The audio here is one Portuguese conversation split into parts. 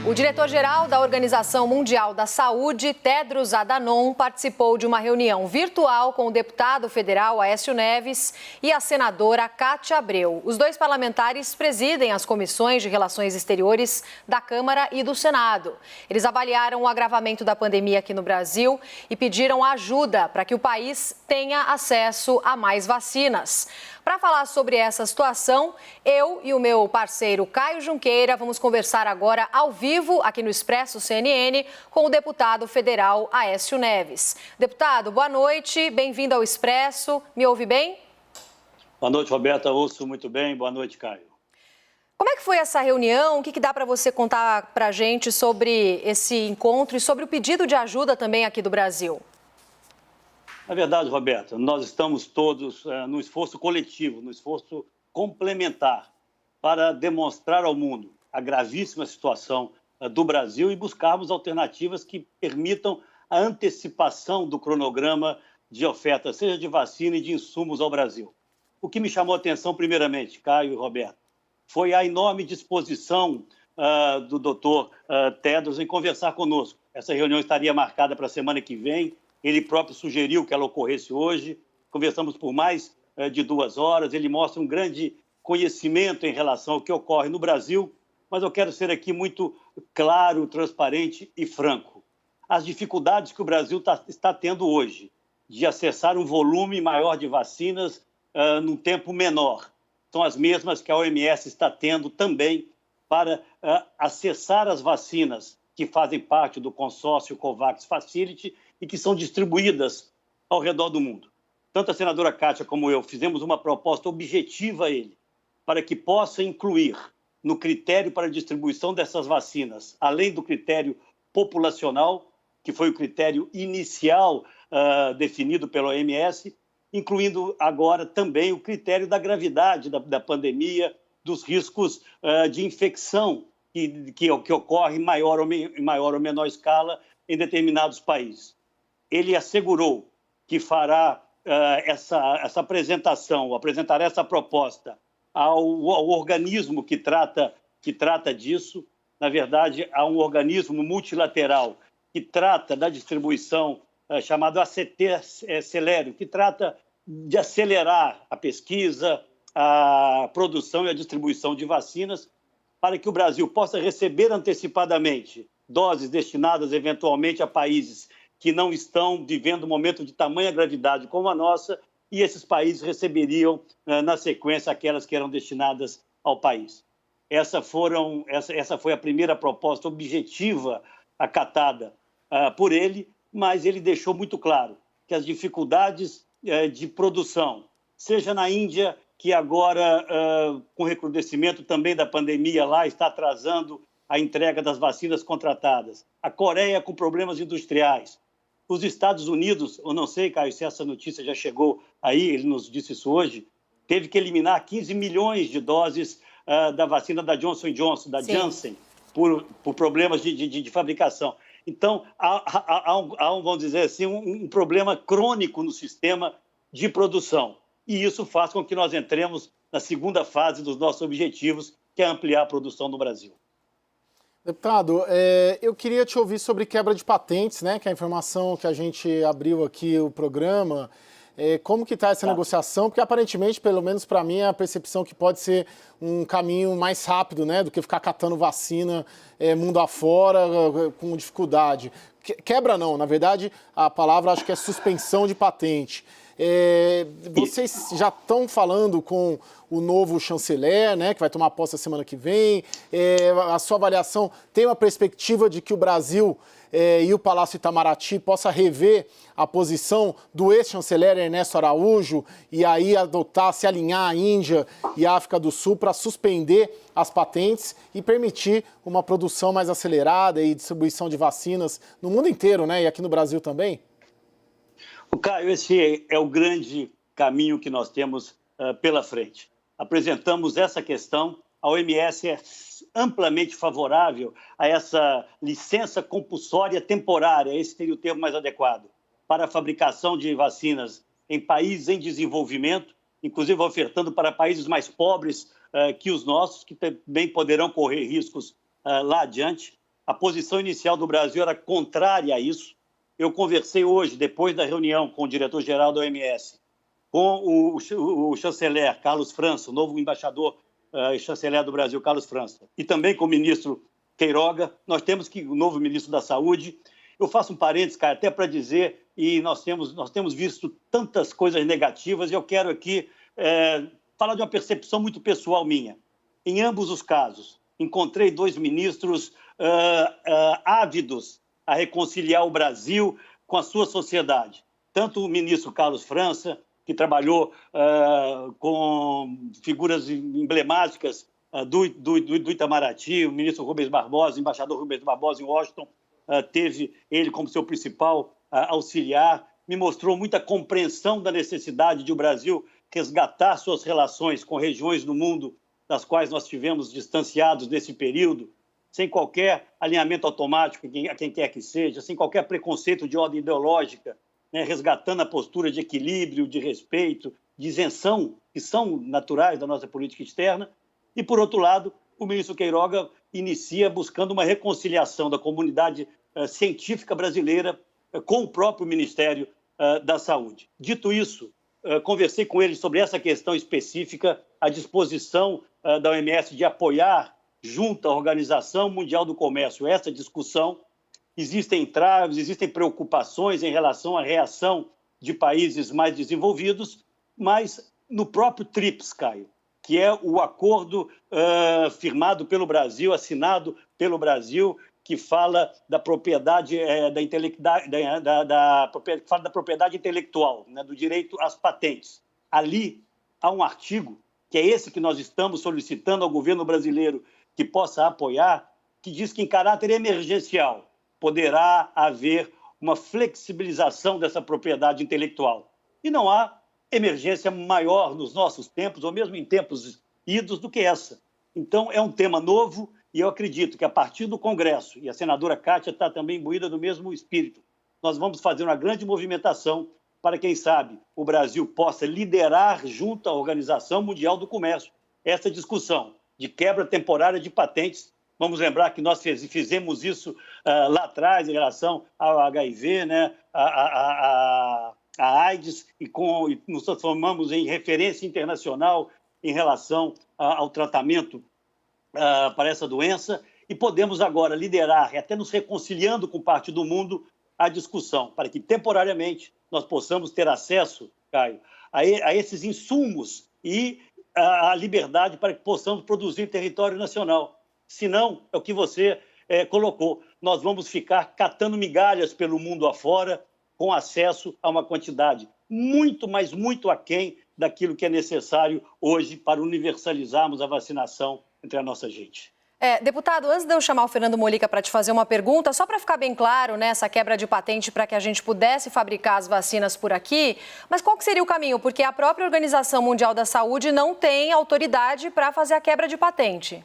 O diretor-geral da Organização Mundial da Saúde, Tedros Adhanom, participou de uma reunião virtual com o deputado federal Aécio Neves e a senadora Cátia Abreu. Os dois parlamentares presidem as comissões de Relações Exteriores da Câmara e do Senado. Eles avaliaram o agravamento da pandemia aqui no Brasil e pediram ajuda para que o país tenha acesso a mais vacinas. Para falar sobre essa situação, eu e o meu parceiro Caio Junqueira vamos conversar agora ao vivo aqui no Expresso CNN com o deputado federal Aécio Neves. Deputado, boa noite, bem-vindo ao Expresso. Me ouve bem? Boa noite, Roberta. Ouço muito bem. Boa noite, Caio. Como é que foi essa reunião? O que dá para você contar para a gente sobre esse encontro e sobre o pedido de ajuda também aqui do Brasil? Na verdade, Roberta, nós estamos todos no esforço coletivo, no esforço complementar para demonstrar ao mundo a gravíssima situação do Brasil e buscarmos alternativas que permitam a antecipação do cronograma de oferta, seja de vacina e de insumos ao Brasil. O que me chamou a atenção, primeiramente, Caio e Roberto, foi a enorme disposição do doutor Tedros em conversar conosco. Essa reunião estaria marcada para a semana que vem. Ele próprio sugeriu que ela ocorresse hoje. Conversamos por mais de 2 horas. Ele mostra um grande conhecimento em relação ao que ocorre no Brasil, mas eu quero ser aqui muito claro, transparente e franco. As dificuldades que o Brasil está tendo hoje de acessar um volume maior de vacinas num tempo menor são as mesmas que a OMS está tendo também para acessar as vacinas que fazem parte do consórcio COVAX Facility e que são distribuídas ao redor do mundo. Tanto a senadora Cátia como eu fizemos uma proposta objetiva a ele, para que possa incluir no critério para a distribuição dessas vacinas, além do critério populacional, que foi o critério inicial definido pela OMS, incluindo agora também o critério da gravidade da pandemia, dos riscos de infecção que ocorre em maior ou menor escala em determinados países. Ele assegurou que fará essa apresentação, apresentará essa proposta ao organismo que trata disso. Na verdade, há um organismo multilateral que trata da distribuição, chamado ACT Celero, que trata de acelerar a pesquisa, a produção e a distribuição de vacinas, para que o Brasil possa receber antecipadamente doses destinadas eventualmente a países que não estão vivendo um momento de tamanha gravidade como a nossa, e esses países receberiam, na sequência, aquelas que eram destinadas ao país. Essa foi a primeira proposta objetiva acatada por ele, mas ele deixou muito claro que as dificuldades de produção, seja na Índia, que agora, com o recrudescimento também da pandemia lá, está atrasando a entrega das vacinas contratadas, a Coreia com problemas industriais, os Estados Unidos, eu não sei, Caio, se essa notícia já chegou aí, ele nos disse isso hoje, teve que eliminar 15 milhões de doses da vacina da Johnson & Johnson, da Janssen, por problemas de fabricação. Então, vamos dizer assim, um problema crônico no sistema de produção. E isso faz com que nós entremos na segunda fase dos nossos objetivos, que é ampliar a produção no Brasil. Deputado, eu queria te ouvir sobre quebra de patentes, né? Que é a informação que a gente abriu aqui o programa. Como que está essa negociação? Porque aparentemente, pelo menos para mim, é a percepção que pode ser um caminho mais rápido, né? Do que ficar catando vacina mundo afora com dificuldade. Quebra não, na verdade, a palavra acho que é suspensão de patente. Vocês já estão falando com o novo chanceler, né, que vai tomar posse a semana que vem. A sua avaliação tem uma perspectiva de que o Brasil e o Palácio Itamaraty possa rever a posição do ex-chanceler Ernesto Araújo e aí se alinhar a Índia e a África do Sul para suspender as patentes e permitir uma produção mais acelerada e distribuição de vacinas no mundo inteiro, né, e aqui no Brasil também? Caio, esse é o grande caminho que nós temos pela frente. Apresentamos essa questão, a OMS é amplamente favorável a essa licença compulsória temporária, esse seria o termo mais adequado, para a fabricação de vacinas em países em desenvolvimento, inclusive ofertando para países mais pobres que os nossos, que também poderão correr riscos lá adiante. A posição inicial do Brasil era contrária a isso. Eu conversei hoje, depois da reunião com o diretor-geral da OMS, com o chanceler Carlos França, o novo embaixador e chanceler do Brasil, Carlos França, e também com o ministro Queiroga. Nós temos que, o novo ministro da Saúde, eu faço um parênteses, cara, até para dizer, e nós temos visto tantas coisas negativas, e eu quero aqui falar de uma percepção muito pessoal minha. Em ambos os casos, encontrei dois ministros ávidos a reconciliar o Brasil com a sua sociedade. Tanto o ministro Carlos França, que trabalhou com figuras emblemáticas do Itamaraty, o ministro Rubens Barbosa, o embaixador Rubens Barbosa em Washington, teve ele como seu principal auxiliar, me mostrou muita compreensão da necessidade de o Brasil resgatar suas relações com regiões do mundo das quais nós tivemos distanciados nesse período, sem qualquer alinhamento automático a quem quer que seja, sem qualquer preconceito de ordem ideológica, né, resgatando a postura de equilíbrio, de respeito, de isenção, que são naturais da nossa política externa. E, por outro lado, o ministro Queiroga inicia buscando uma reconciliação da comunidade científica brasileira com o próprio Ministério da Saúde. Dito isso, conversei com ele sobre essa questão específica, a disposição da OMS de apoiar, junto à Organização Mundial do Comércio, essa discussão. Existem entraves, existem preocupações em relação à reação de países mais desenvolvidos, mas no próprio TRIPS, Caio, que é o acordo firmado pelo Brasil, assinado pelo Brasil, que fala da propriedade, da propriedade intelectual, né, do direito às patentes. Ali há um artigo, que é esse que nós estamos solicitando ao governo brasileiro que possa apoiar, que diz que em caráter emergencial poderá haver uma flexibilização dessa propriedade intelectual. E não há emergência maior nos nossos tempos, ou mesmo em tempos idos, do que essa. Então, é um tema novo e eu acredito que a partir do Congresso, e a senadora Kátia está também imbuída do mesmo espírito, nós vamos fazer uma grande movimentação para, quem sabe, o Brasil possa liderar junto à Organização Mundial do Comércio essa discussão de quebra temporária de patentes. Vamos lembrar que nós fizemos isso lá atrás em relação ao HIV, né, a AIDS, e nos transformamos em referência internacional em relação ao tratamento para essa doença, e podemos agora liderar, até nos reconciliando com parte do mundo, a discussão, para que temporariamente nós possamos ter acesso, Caio, a esses insumos e a liberdade para que possamos produzir em território nacional. Senão, é o que você colocou, nós vamos ficar catando migalhas pelo mundo afora com acesso a uma quantidade muito, mas muito aquém daquilo que é necessário hoje para universalizarmos a vacinação entre a nossa gente. Deputado, antes de eu chamar o Fernando Molica para te fazer uma pergunta, só para ficar bem claro, né, essa quebra de patente para que a gente pudesse fabricar as vacinas por aqui, mas qual que seria o caminho? Porque a própria Organização Mundial da Saúde não tem autoridade para fazer a quebra de patente.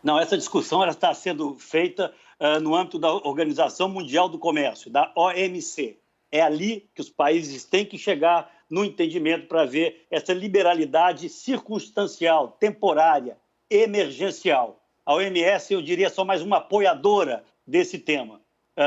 Não, essa discussão ela está sendo feita no âmbito da Organização Mundial do Comércio, da OMC. É ali que os países têm que chegar no entendimento para ver essa liberalidade circunstancial, temporária, emergencial. A OMS, eu diria, é só mais uma apoiadora desse tema.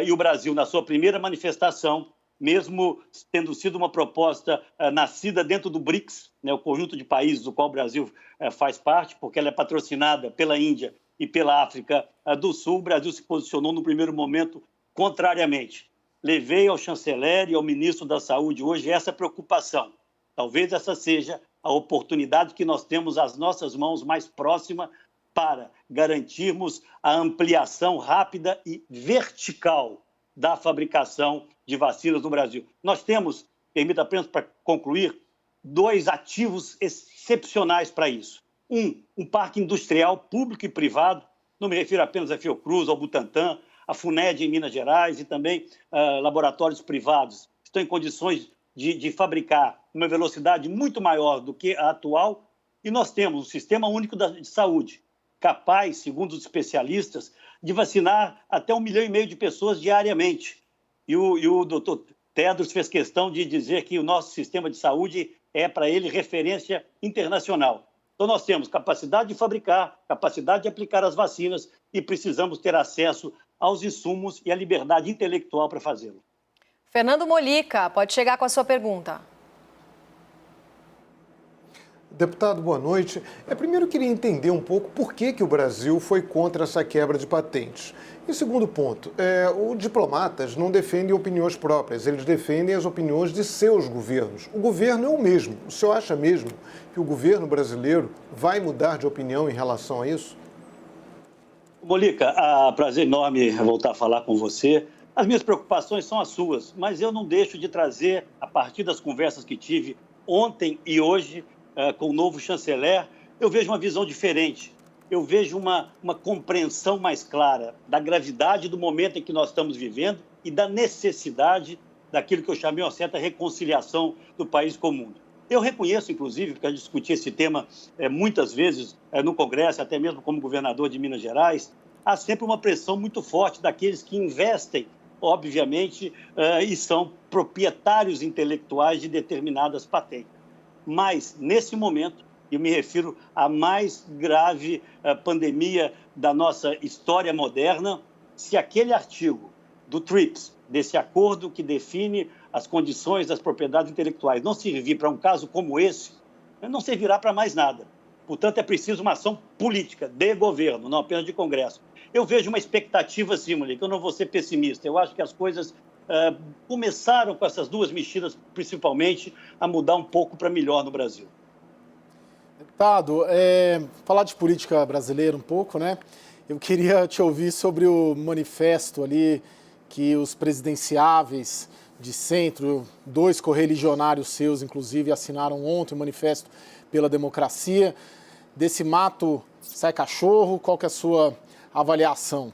E o Brasil, na sua primeira manifestação, mesmo tendo sido uma proposta nascida dentro do BRICS, né, o conjunto de países do qual o Brasil faz parte, porque ela é patrocinada pela Índia e pela África do Sul, o Brasil se posicionou no primeiro momento contrariamente. Levei ao chanceler e ao ministro da Saúde hoje essa preocupação. Talvez essa seja a oportunidade que nós temos às nossas mãos mais próxima para garantirmos a ampliação rápida e vertical da fabricação de vacinas no Brasil. Nós temos, permita apenas para concluir, dois ativos excepcionais para isso. Um parque industrial público e privado, não me refiro apenas à Fiocruz, ao Butantan, a FUNED em Minas Gerais e também laboratórios privados estão em condições de fabricar uma velocidade muito maior do que a atual, e nós temos um sistema único de saúde capaz, segundo os especialistas, de vacinar até 1,5 milhão de pessoas diariamente. E o doutor Tedros fez questão de dizer que o nosso sistema de saúde é, para ele, referência internacional. Então, nós temos capacidade de fabricar, capacidade de aplicar as vacinas e precisamos ter acesso aos insumos e à liberdade intelectual para fazê-lo. Fernando Molica, pode chegar com a sua pergunta. Deputado, boa noite. Primeiro eu queria entender um pouco por que o Brasil foi contra essa quebra de patentes. E segundo ponto, os diplomatas não defendem opiniões próprias, eles defendem as opiniões de seus governos. O governo é o mesmo. O senhor acha mesmo que o governo brasileiro vai mudar de opinião em relação a isso? Molica, prazer enorme voltar a falar com você. As minhas preocupações são as suas, mas eu não deixo de trazer, a partir das conversas que tive ontem e hoje, com o novo chanceler, eu vejo uma visão diferente. Eu vejo uma compreensão mais clara da gravidade do momento em que nós estamos vivendo e da necessidade daquilo que eu chamei uma certa reconciliação do país com o mundo. Eu reconheço, inclusive, porque eu discuti esse tema muitas vezes no Congresso, até mesmo como governador de Minas Gerais, há sempre uma pressão muito forte daqueles que investem, obviamente, e são proprietários intelectuais de determinadas patentes. Mas, nesse momento, eu me refiro à mais grave pandemia da nossa história moderna, se aquele artigo do TRIPS, desse acordo que define as condições das propriedades intelectuais, não servir para um caso como esse, não servirá para mais nada. Portanto, é preciso uma ação política de governo, não apenas de Congresso. Eu vejo uma expectativa, sim, Molica, eu não vou ser pessimista. Eu acho que as coisas começaram com essas duas mexidas, principalmente, a mudar um pouco para melhor no Brasil. Deputado, falar de política brasileira um pouco, né? Eu queria te ouvir sobre o manifesto ali que os presidenciáveis de centro, 2 correligionários seus, inclusive, assinaram ontem o Manifesto pela Democracia. Desse mato sai cachorro, qual que é a sua avaliação?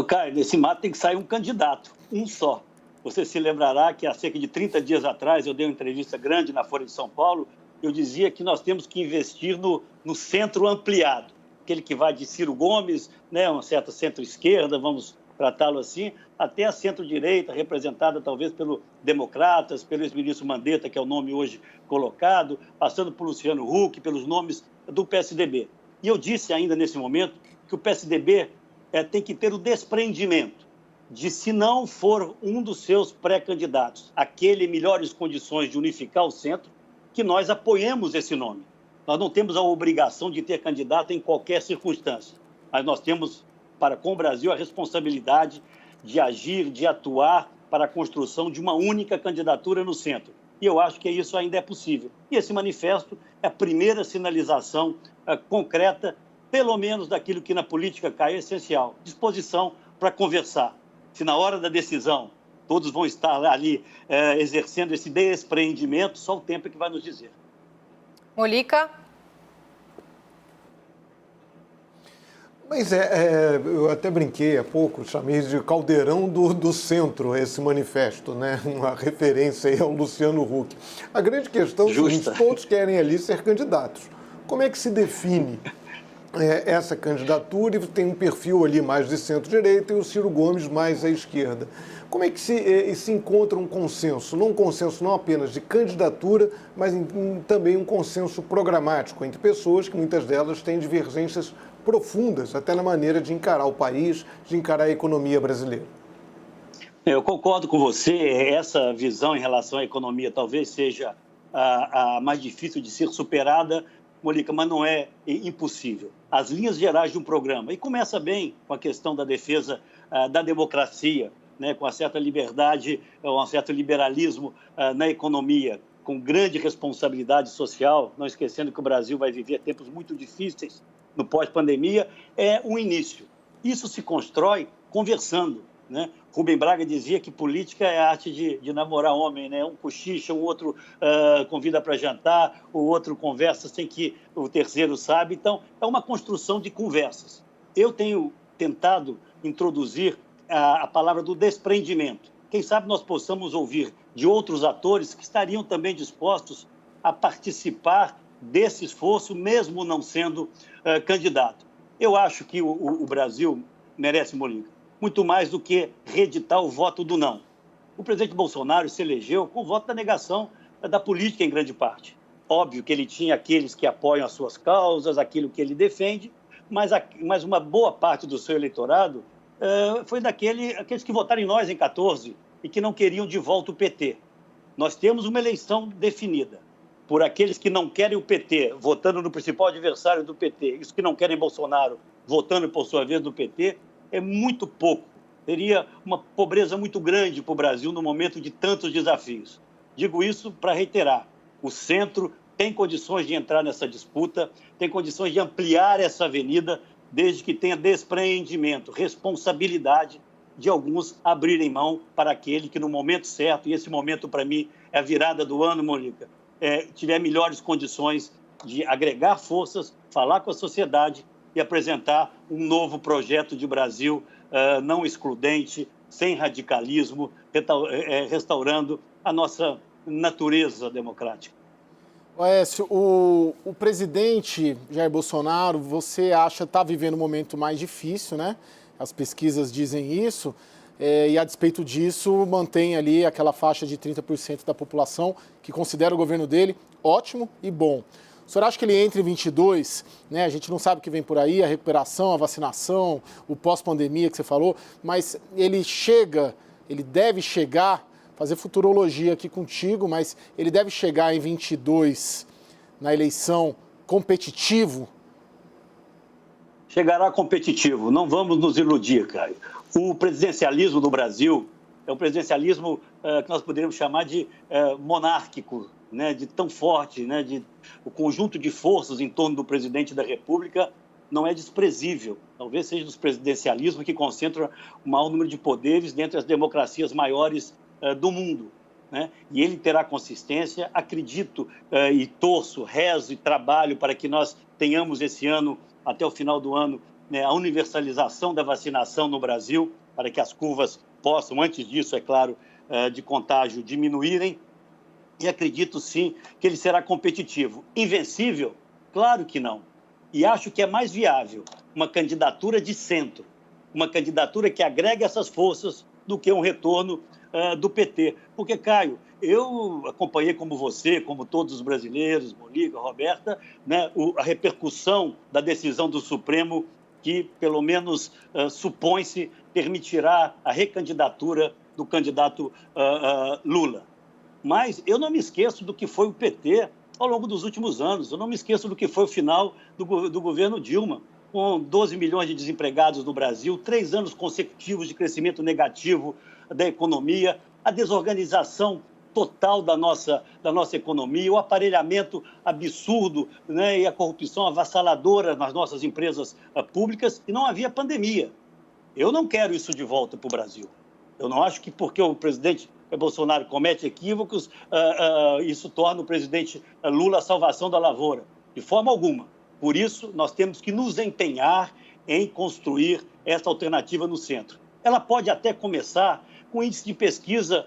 Caio, nesse mato tem que sair um candidato, um só. Você se lembrará que há cerca de 30 dias atrás eu dei uma entrevista grande na Folha de São Paulo. Eu dizia que nós temos que investir no centro ampliado, aquele que vai de Ciro Gomes, né, uma certa centro-esquerda, vamos tratá-lo assim, até a centro-direita, representada talvez pelo Democratas, pelo ex-ministro Mandetta, que é o nome hoje colocado, passando por Luciano Huck, pelos nomes do PSDB. E eu disse ainda nesse momento que o PSDB tem que ter o desprendimento de, se não for um dos seus pré-candidatos, aquele em melhores condições de unificar o centro, que nós apoiemos esse nome. Nós não temos a obrigação de ter candidato em qualquer circunstância, mas nós temos, para com o Brasil, a responsabilidade de agir, de atuar para a construção de uma única candidatura no centro. E eu acho que isso ainda é possível. E esse manifesto é a primeira sinalização concreta, pelo menos daquilo que na política cai é essencial, disposição para conversar. Se na hora da decisão todos vão estar ali exercendo esse despreendimento, só o tempo é que vai nos dizer. Molica? Mas eu até brinquei há pouco, chamei de caldeirão do centro esse manifesto, né? Uma referência aí ao Luciano Huck. A grande questão é o seguinte, todos querem ali ser candidatos. Como é que se define essa candidatura? E tem um perfil ali mais de centro-direita e o Ciro Gomes mais à esquerda. Como é que se encontra um consenso? Não um consenso não apenas de candidatura, mas também um consenso programático entre pessoas que muitas delas têm divergências profundas, até na maneira de encarar o país, de encarar a economia brasileira. Eu concordo com você, essa visão em relação à economia talvez seja a mais difícil de ser superada, Molica, mas não é impossível. As linhas gerais de um programa, e começa bem com a questão da defesa da democracia, né, com uma certa liberdade, um certo liberalismo na economia, com grande responsabilidade social, não esquecendo que o Brasil vai viver tempos muito difíceis no pós-pandemia, é um início. Isso se constrói conversando, né? Rubem Braga dizia que política é a arte de namorar homem, né? Um cochicha, o outro convida para jantar, o outro conversa sem que o terceiro saiba. Então, é uma construção de conversas. Eu tenho tentado introduzir a palavra do desprendimento. Quem sabe nós possamos ouvir de outros atores que estariam também dispostos a participar desse esforço, mesmo não sendo candidato. Eu acho que o Brasil merece, Molica, muito mais do que reeditar o voto do não. O presidente Bolsonaro se elegeu com o voto da negação da política em grande parte. Óbvio que ele tinha aqueles que apoiam as suas causas, aquilo que ele defende, mas uma boa parte do seu eleitorado foi aqueles que votaram em nós em 14 e que não queriam de volta o PT. Nós temos uma eleição definida por aqueles que não querem o PT, votando no principal adversário do PT, e os que não querem Bolsonaro, votando, por sua vez, no PT, é muito pouco. Seria uma pobreza muito grande para o Brasil no momento de tantos desafios. Digo isso para reiterar, o centro tem condições de entrar nessa disputa, tem condições de ampliar essa avenida, desde que tenha despreendimento, responsabilidade de alguns abrirem mão para aquele que no momento certo, e esse momento para mim é a virada do ano, Mônica, tiver melhores condições de agregar forças, falar com a sociedade e apresentar um novo projeto de Brasil não excludente, sem radicalismo, restaurando a nossa natureza democrática. Aécio, o presidente Jair Bolsonaro, você acha que está vivendo um momento mais difícil, né? As pesquisas dizem isso, e a despeito disso mantém ali aquela faixa de 30% da população que considera o governo dele ótimo e bom. O senhor acha que ele entra em 22, né? A gente não sabe o que vem por aí, a recuperação, a vacinação, o pós-pandemia que você falou, mas ele deve chegar, fazer futurologia aqui contigo, mas ele deve chegar em 22 na eleição competitivo? Chegará competitivo, não vamos nos iludir, Caio. O presidencialismo do Brasil é um presidencialismo que nós poderíamos chamar de monárquico, né, de tão forte, né, o conjunto de forças em torno do presidente da República não é desprezível. Talvez seja dos presidencialismos que concentra o maior número de poderes dentre as democracias maiores do mundo, né? E ele terá consistência, acredito e torço, rezo e trabalho para que nós tenhamos esse ano, até o final do ano, né, a universalização da vacinação no Brasil, para que as curvas possam, antes disso, é claro, de contágio diminuírem. E acredito, sim, que ele será competitivo. Invencível? Claro que não. E acho que é mais viável uma candidatura de centro, uma candidatura que agregue essas forças do que um retorno do PT. Porque, Caio, eu acompanhei como você, como todos os brasileiros, Mônica, Roberta, né, a repercussão da decisão do Supremo que, pelo menos, supõe-se, permitirá a recandidatura do candidato Lula. Mas eu não me esqueço do que foi o PT ao longo dos últimos anos. Eu não me esqueço do que foi o final do governo Dilma, com 12 milhões de desempregados no Brasil, 3 anos consecutivos de crescimento negativo da economia, a desorganização total da nossa economia, o aparelhamento absurdo, né, e a corrupção avassaladora nas nossas empresas públicas, e não havia pandemia. Eu não quero isso de volta para o Brasil. Eu não acho que porque o presidente Bolsonaro comete equívocos, isso torna o presidente Lula a salvação da lavoura. De forma alguma. Por isso, nós temos que nos empenhar em construir essa alternativa no centro. Ela pode até começar com índices de pesquisa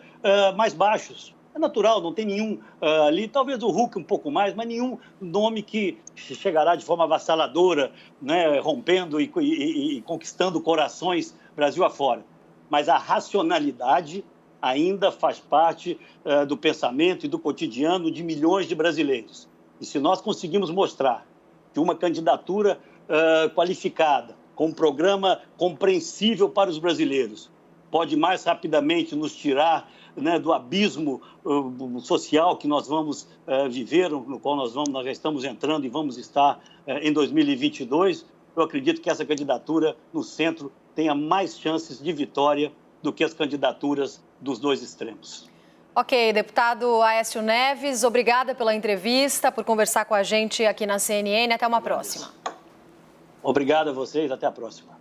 mais baixos. É natural, não tem nenhum ali, talvez o Huck um pouco mais, mas nenhum nome que chegará de forma avassaladora, né, rompendo e conquistando corações Brasil afora. Mas a racionalidade ainda faz parte do pensamento e do cotidiano de milhões de brasileiros. E se nós conseguimos mostrar que uma candidatura qualificada, com um programa compreensível para os brasileiros, pode mais rapidamente nos tirar, né, do abismo social que nós vamos viver, no qual nós já estamos entrando e vamos estar em 2022, eu acredito que essa candidatura no centro tenha mais chances de vitória do que as candidaturas dos dois extremos. Ok, deputado Aécio Neves, obrigada pela entrevista, por conversar com a gente aqui na CNN. Até uma próxima. Obrigado a vocês, até a próxima.